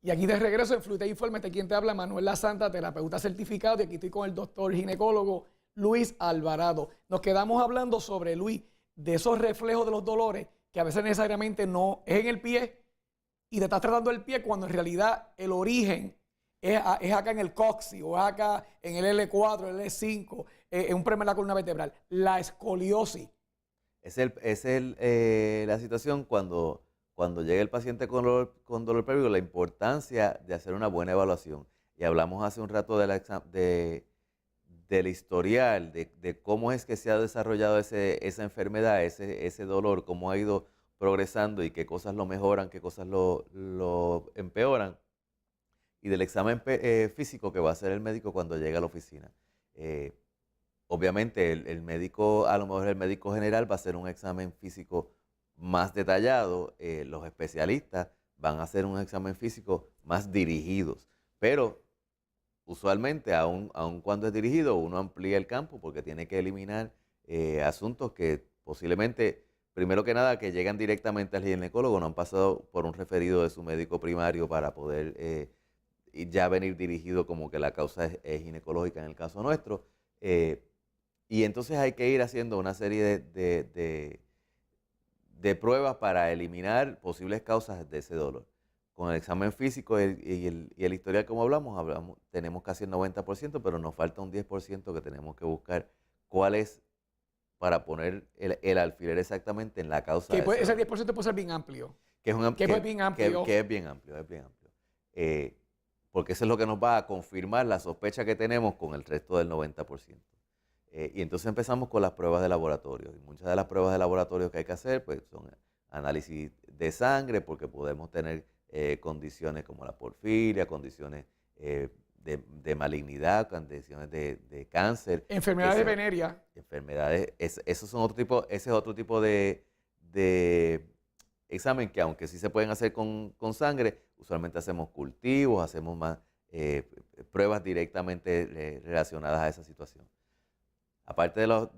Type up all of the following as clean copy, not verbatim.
Y aquí de regreso en Fluidez Informe, quien te habla, Manuel La Santa, terapeuta certificado, y aquí estoy con el doctor ginecólogo Luis Alvarado. Nos quedamos hablando sobre, Luis, de esos reflejos de los dolores que a veces necesariamente no es en el pie y te estás tratando el pie cuando en realidad el origen es acá en el coxis o es acá en el L4, el L5, en un problema de la columna vertebral. La escoliosis. La situación cuando llega el paciente con dolor pélvico, la importancia de hacer una buena evaluación. Y hablamos hace un rato del historial, de cómo es que se ha desarrollado esa enfermedad, ese dolor, cómo ha ido progresando y qué cosas lo mejoran, qué cosas lo empeoran. Y del examen físico que va a hacer el médico cuando llega a la oficina. Obviamente el médico, a lo mejor el médico general va a hacer un examen físico más detallado, los especialistas van a hacer un examen físico más dirigidos, pero usualmente, aun cuando es dirigido, uno amplía el campo porque tiene que eliminar asuntos que posiblemente, primero que nada, que llegan directamente al ginecólogo, no han pasado por un referido de su médico primario para poder y ya venir dirigido como que la causa es ginecológica en el caso nuestro. Y entonces hay que ir haciendo una serie de pruebas para eliminar posibles causas de ese dolor. Con el examen físico y el historial, como hablamos, tenemos casi el 90%, pero nos falta un 10% que tenemos que buscar cuál es para poner el alfiler exactamente en la causa de ese Ese dolor. 10% puede ser bien amplio. Que es bien amplio. Que es bien amplio, es bien amplio. Porque eso es lo que nos va a confirmar la sospecha que tenemos con el resto del 90%. Y entonces empezamos con las pruebas de laboratorio. Y muchas de las pruebas de laboratorio que hay que hacer pues, son análisis de sangre, porque podemos tener condiciones como la porfiria, condiciones de malignidad, condiciones de cáncer. Enfermedades venéreas. Enfermedades, ese es otro tipo de examen que aunque sí se pueden hacer con sangre, usualmente hacemos cultivos, hacemos más pruebas directamente relacionadas a esa situación. Aparte de los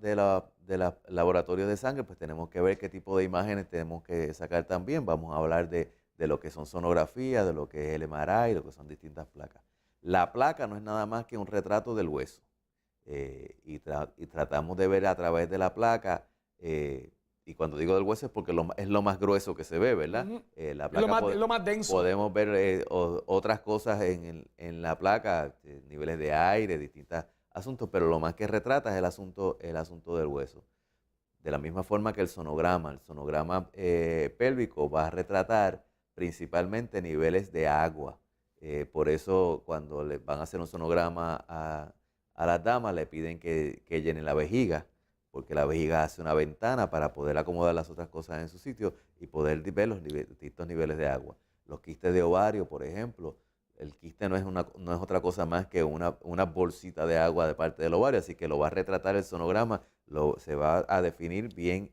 laboratorios de sangre, pues tenemos que ver qué tipo de imágenes tenemos que sacar también. Vamos a hablar de lo que son sonografías, de lo que es el MRI, de lo que son distintas placas. La placa no es nada más que un retrato del hueso. Y tratamos de ver a través de la placa, y cuando digo del hueso es porque es lo más grueso que se ve, ¿verdad? La placa es lo más denso. Podemos ver otras cosas en la placa, niveles de aire, distintos asuntos, pero lo más que retrata es el asunto del hueso. De la misma forma que el sonograma pélvico va a retratar principalmente niveles de agua. Por eso cuando le van a hacer un sonograma a las damas le piden que llenen la vejiga, porque la vejiga hace una ventana para poder acomodar las otras cosas en su sitio y poder ver los distintos niveles de agua. Los quistes de ovario, por ejemplo, el quiste no es otra cosa más que una bolsita de agua de parte del ovario, así que lo va a retratar el sonograma, se va a definir bien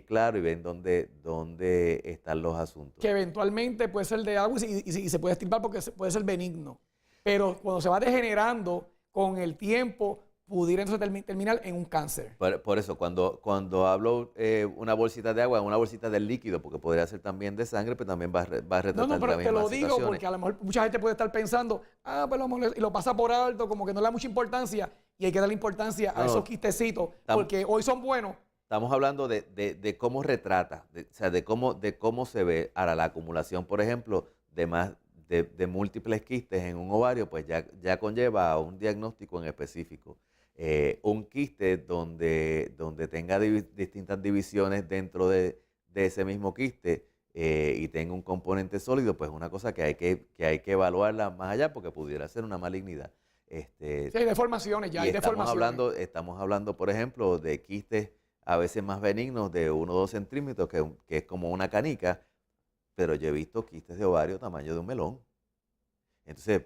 claro y ven dónde están los asuntos. Que eventualmente puede ser de agua y se puede estirpar porque puede ser benigno. Pero cuando se va degenerando con el tiempo, pudiera entonces terminar en un cáncer. Por eso, cuando hablo una bolsita de agua, una bolsita de líquido, porque podría ser también de sangre, pero también va a retratar No, pero te lo digo situaciones. porque a lo mejor mucha gente puede estar pensando, pues lo pasa por alto, como que no le da mucha importancia, y hay que darle importancia a esos quistecitos, porque hoy son buenos. Estamos hablando de cómo retrata, o sea, de cómo se ve. Ahora, la acumulación, por ejemplo, de múltiples quistes en un ovario, pues ya conlleva a un diagnóstico en específico. Un quiste donde tenga distintas divisiones dentro de ese mismo quiste y tenga un componente sólido, pues es una cosa que hay que evaluarla más allá porque pudiera ser una malignidad. Sí, hay deformaciones, ya hay deformaciones. Estamos hablando, por ejemplo, de quistes a veces más benignos de 1 o 2 centímetros, que es como una canica, pero yo he visto quistes de ovario tamaño de un melón. Entonces,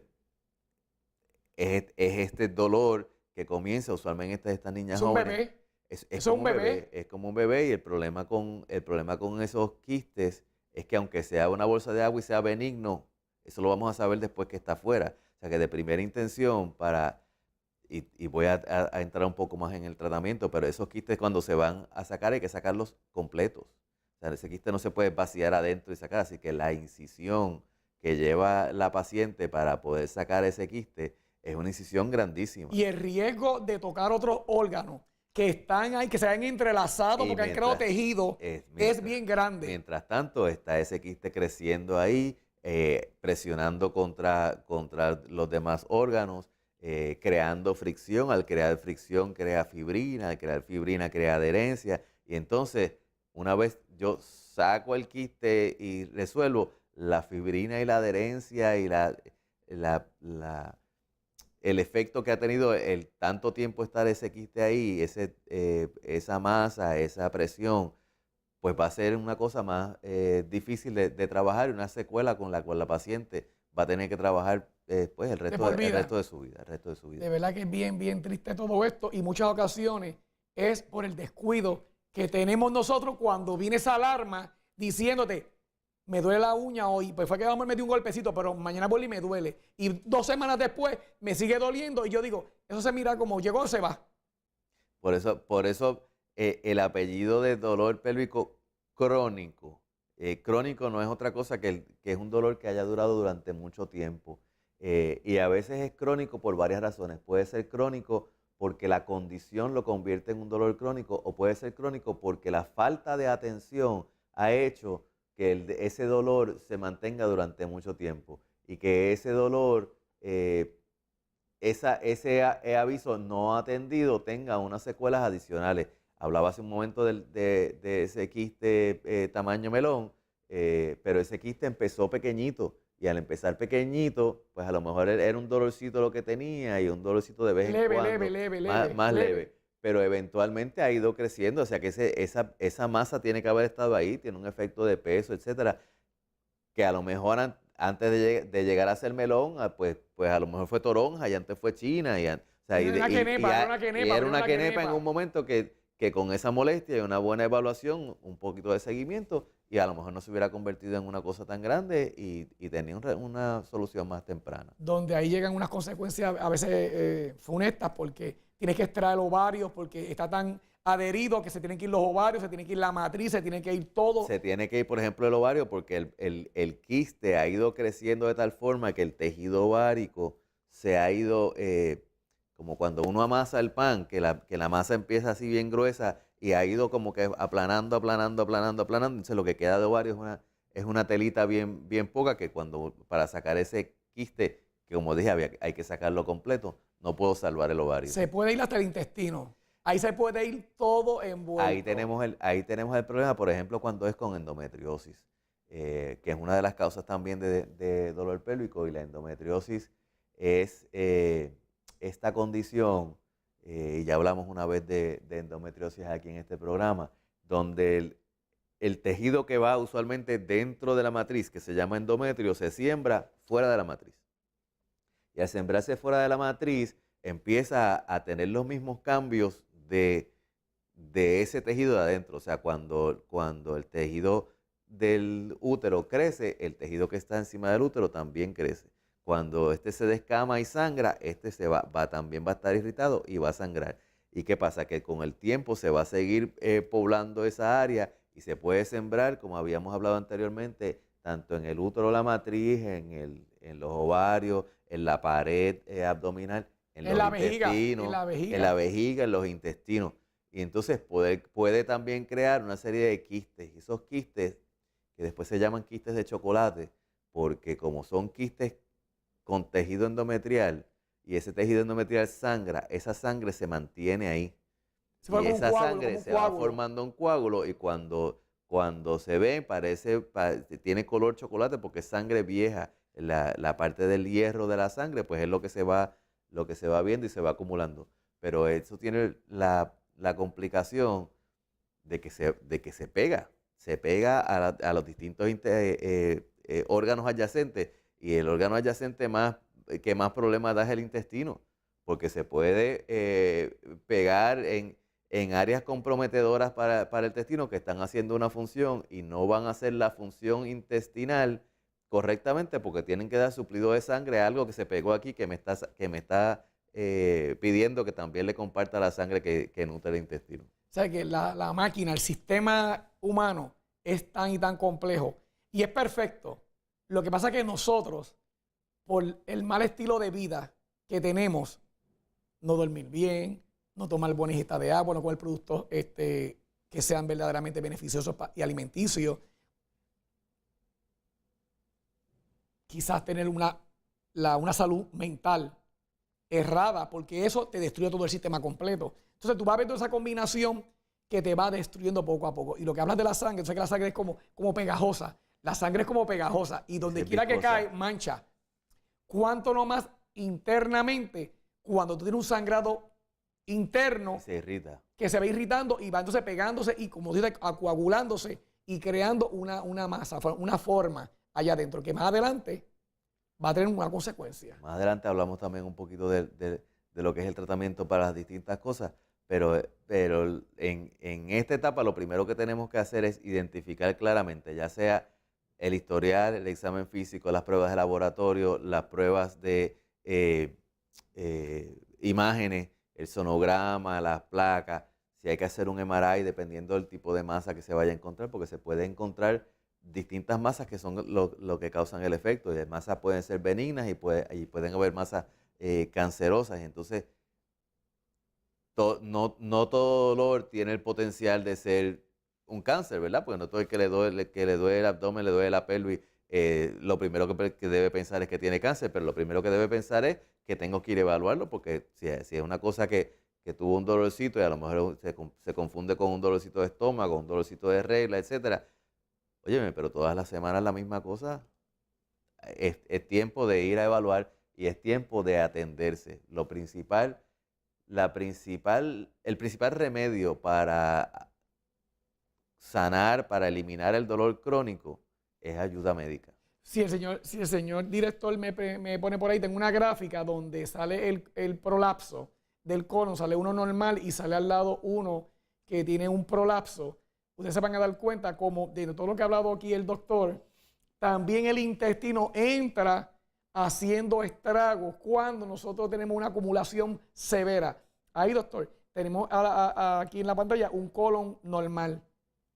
es este dolor que comienza usualmente estas niñas jóvenes. Es como un bebé. Es como un bebé y el problema con esos quistes es que aunque sea una bolsa de agua y sea benigno, eso lo vamos a saber después que está afuera. O sea que de primera intención y voy a entrar un poco más en el tratamiento, pero esos quistes cuando se van a sacar hay que sacarlos completos. O sea, ese quiste no se puede vaciar adentro y sacar, así que la incisión que lleva la paciente para poder sacar ese quiste es una incisión grandísima. Y el riesgo de tocar otros órganos que están ahí, que se han entrelazado Y porque han creado tejido, es bien grande. Mientras tanto, está ese quiste creciendo ahí, presionando contra los demás órganos, creando fricción. Al crear fricción, crea fibrina. Al crear fibrina, crea adherencia. Y entonces, una vez yo saco el quiste y resuelvo, la fibrina y la adherencia y el efecto que ha tenido el tanto tiempo estar ese quiste ahí, esa masa, esa presión, pues va a ser una cosa más difícil de trabajar y una secuela con la cual la paciente va a tener que trabajar pues el resto de su vida. De verdad que es bien, bien triste todo esto y muchas ocasiones es por el descuido que tenemos nosotros cuando viene esa alarma diciéndote, me duele la uña hoy, pues fue que vamos a meter un golpecito, pero mañana vuelve y me duele. Y 2 semanas después me sigue doliendo y yo digo, eso se mira como llegó o se va. Por eso el apellido de dolor pélvico crónico, crónico no es otra cosa que es un dolor que haya durado durante mucho tiempo. Y a veces es crónico por varias razones. Puede ser crónico porque la condición lo convierte en un dolor crónico, o puede ser crónico porque la falta de atención ha hecho que ese dolor se mantenga durante mucho tiempo y que ese dolor, ese aviso no atendido tenga unas secuelas adicionales. Hablaba hace un momento de ese quiste tamaño melón, pero ese quiste empezó pequeñito y al empezar pequeñito, pues a lo mejor era un dolorcito lo que tenía y un dolorcito de vez en cuando, más leve. Pero eventualmente ha ido creciendo, o sea que esa masa tiene que haber estado ahí, tiene un efecto de peso, etcétera, que a lo mejor antes de llegar a ser melón, pues a lo mejor fue toronja y antes fue china, y era una quenepa en un momento que con esa molestia y una buena evaluación, un poquito de seguimiento, y a lo mejor no se hubiera convertido en una cosa tan grande y tenía una solución más temprana. Donde ahí llegan unas consecuencias a veces funestas porque tienes que extraer ovarios porque está tan adherido que se tienen que ir los ovarios, se tiene que ir la matriz, se tiene que ir todo. Se tiene que ir, por ejemplo, el ovario porque el quiste ha ido creciendo de tal forma que el tejido ovárico se ha ido, como cuando uno amasa el pan, que la masa empieza así bien gruesa y ha ido como que aplanando. Entonces lo que queda de ovario es una telita bien, bien poca que para sacar ese quiste, que como dije, hay que sacarlo completo, no puedo salvar el ovario. Se puede ir hasta el intestino. Ahí se puede ir todo envuelto. Ahí tenemos el problema, por ejemplo, cuando es con endometriosis, que es una de las causas también de dolor pélvico, y la endometriosis es esta condición, y ya hablamos una vez de endometriosis aquí en este programa, donde el tejido que va usualmente dentro de la matriz, que se llama endometrio, se siembra fuera de la matriz. Y al sembrarse fuera de la matriz, empieza a tener los mismos cambios de ese tejido de adentro. O sea, cuando el tejido del útero crece, el tejido que está encima del útero también crece. Cuando este se descama y sangra, este también va a estar irritado y va a sangrar. ¿Y qué pasa? Que con el tiempo se va a seguir poblando esa área y se puede sembrar, como habíamos hablado anteriormente, tanto en el útero, la matriz, en los ovarios, en la pared abdominal, en los intestinos, en la vejiga, en los intestinos. Y entonces puede también crear una serie de quistes. Y esos quistes, que después se llaman quistes de chocolate, porque como son quistes con tejido endometrial, y ese tejido endometrial sangra, esa sangre se mantiene ahí. Y esa sangre se va formando un coágulo, y cuando se ve, tiene color chocolate porque es sangre vieja. La parte del hierro de la sangre, pues es lo que se va viendo y se va acumulando. Pero eso tiene la complicación de que se pega a los distintos órganos adyacentes, y el órgano adyacente que más problemas da es el intestino, porque se puede pegar en áreas comprometedoras para el intestino que están haciendo una función y no van a hacer la función intestinal correctamente porque tienen que dar suplido de sangre a algo que se pegó aquí, que me está pidiendo que también le comparta la sangre que nutre el intestino. O sea que la máquina, el sistema humano es tan y tan complejo y es perfecto, Lo que pasa es que nosotros, por el mal estilo de vida que tenemos, no dormir bien, no tomar buena ingesta de agua, no comer productos que sean verdaderamente beneficiosos y alimenticios, quizás tener una salud mental errada, porque eso te destruye todo el sistema completo. Entonces tú vas a ver toda esa combinación que te va destruyendo poco a poco. Y lo que hablas de la sangre, tú sabes que la sangre es como pegajosa. La sangre es como pegajosa y donde quiera que cae, mancha. ¿Cuánto nomás internamente, cuando tú tienes un sangrado interno, se irrita, que se va irritando y va entonces pegándose y, como dice, coagulándose y creando una masa, una forma allá adentro, que más adelante va a tener una consecuencia. Más adelante hablamos también un poquito de lo que es el tratamiento para las distintas cosas, pero en esta etapa lo primero que tenemos que hacer es identificar claramente, ya sea el historial, el examen físico, las pruebas de laboratorio, las pruebas de imágenes, el sonograma, las placas, si hay que hacer un MRI dependiendo del tipo de masa que se vaya a encontrar, porque se puede encontrar distintas masas que son lo que causan el efecto. Y las masas pueden ser benignas y pueden haber masas cancerosas. Entonces, no todo dolor tiene el potencial de ser un cáncer, ¿verdad? Porque no todo el que le duele el abdomen, le duele la pelvis, lo primero que debe pensar es que tiene cáncer, pero lo primero que debe pensar es que tengo que ir a evaluarlo, porque si es una cosa que tuvo un dolorcito y a lo mejor se confunde con un dolorcito de estómago, un dolorcito de regla, etcétera. Óyeme, pero todas las semanas la misma cosa. Es tiempo de ir a evaluar y es tiempo de atenderse. El principal remedio para sanar, para eliminar el dolor crónico, es ayuda médica. Si el señor director me pone por ahí, tengo una gráfica donde sale el prolapso del colon, sale uno normal y sale al lado uno que tiene un prolapso. Ustedes se van a dar cuenta como de todo lo que ha hablado aquí el doctor, también el intestino entra haciendo estragos cuando nosotros tenemos una acumulación severa. Ahí, doctor, tenemos aquí en la pantalla un colon normal,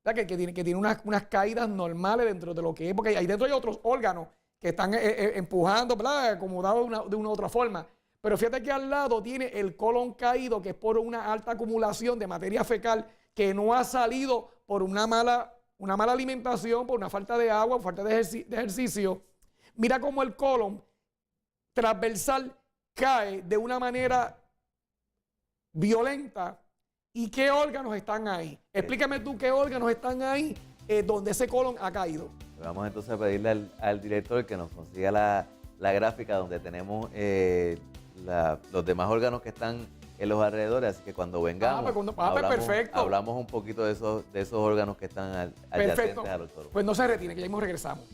¿verdad? Que tiene unas caídas normales dentro de lo que es, porque ahí dentro hay otros órganos que están empujando, ¿verdad? Acomodados de una u otra forma. Pero fíjate que al lado tiene el colon caído, que es por una alta acumulación de materia fecal que no ha salido por una mala alimentación, por una falta de agua, por falta de ejercicio. Mira cómo el colon transversal cae de una manera violenta. ¿Y qué órganos están ahí? Explícame tú qué órganos están ahí donde ese colon ha caído. Vamos entonces a pedirle al director que nos consiga la gráfica donde tenemos los demás órganos que están en los alrededores, así que cuando vengamos hablamos un poquito de esos órganos que están adyacentes al otro. Pues no se retire, que ya mismo regresamos.